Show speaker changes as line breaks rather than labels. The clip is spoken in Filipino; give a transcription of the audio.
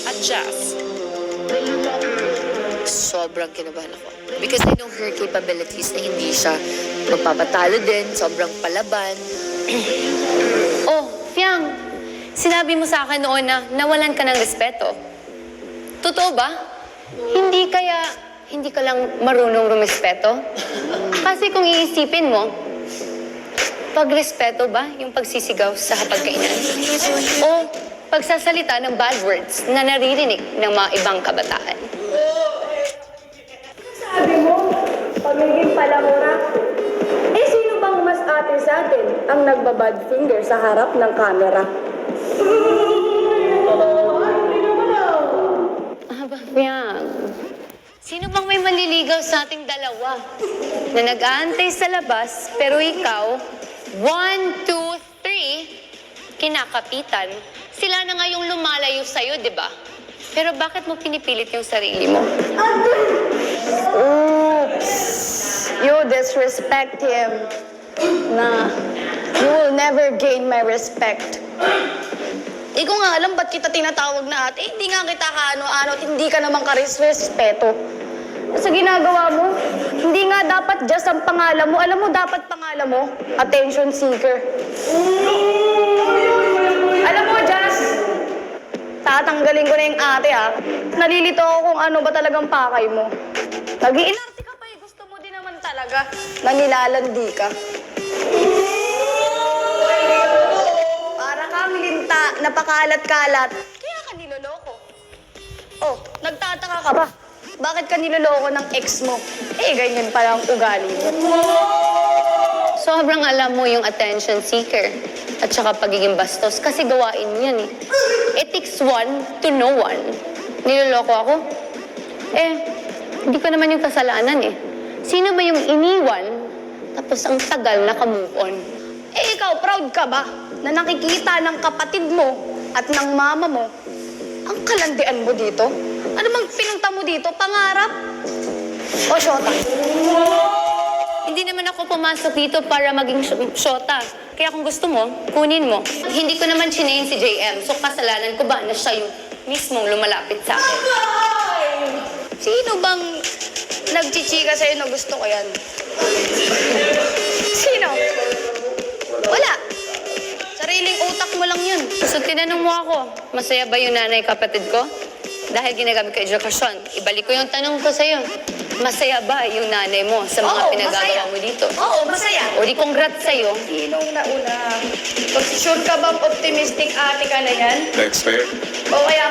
at Jazz. Sobrang kinabahan ako. Because I know her capabilities na hindi siya magpapatalo din, sobrang palaban.
Oh, Fiang, sinabi mo sa akin noon na nawalan ka ng respeto. Totoo ba? Hindi ka lang marunong rumespeto? Kasi kung iisipin mo, pagrespeto ba yung pagsisigaw sa hapagkainan? O pagsasalita ng bad words na naririnig ng mga ibang kabataan?
Sabi mo, pagiging palamura. Eh, sino bang mas ate sa atin ang nagbabad finger sa harap ng camera?
Aba, Fiang. Sino bang may manliligaw sa ating dalawa? Na nag-aantay sa labas, pero ikaw, 1, 2, 3, kinakapitan. Sila na nga yung lumalayo sa'yo, di ba? Pero bakit mo pinipilit yung sarili mo?
Oops! You disrespect him. Na, you will never gain my respect. Ikaw nga alam ba't kita tinatawag na ate? Hindi nga kita kaano-ano at hindi ka naman karespeto. Sa ginagawa mo, hindi nga dapat just ang pangalan mo. Alam mo, dapat pangalan mo, attention seeker. Alam mo, Jazz, tatanggalin ko na yung ate ha. Nalilito ako kung ano ba talagang pakay mo. Nag-iinarte ka pa eh. Gusto mo din naman talaga na nilalandi ka. Para kang linta, napakalat-kalat. Kaya ka niloloko. Oh, nagtataka ka ba? Bakit ka niloloko ng ex mo? Eh, ganyan pala ang ugali mo.
Sobrang alam mo yung attention seeker at saka pagiging bastos kasi gawain yan eh. It takes one to know one. Niloloko ako? Eh, hindi ko naman yung kasalanan eh. Sino ba yung iniwan tapos ang tagal naka-move on?
Eh, ikaw, proud ka ba na nakikita ng kapatid mo at ng mama mo ang kalandian mo dito? Ano bang pinunta mo dito? Pangarap? O syota?
Hindi naman ako pumasok dito para maging syota. Kaya kung gusto mo, kunin mo. Hindi ko naman chinayin si JM, so kasalanan ko ba na siya yung mismong lumalapit sa akin?
Sino bang nagchichika sa'yo na gusto ko yan? Sino? Wala. Sariling utak mo lang yun.
So tinanong mo ako, masaya ba yung nanay kapatid ko? Dahil ginagamit ko edukasyon, ibalik ko yung tanong ko sa'yo. Masaya ba yung nanay mo sa mga
Oo,
pinagagawa
masaya.
mo dito?
Oo, masaya.
O di congrats sa'yo.
Sinong nauna? Sure ka bang optimistic ate ka na yan?
That's fair.
O kaya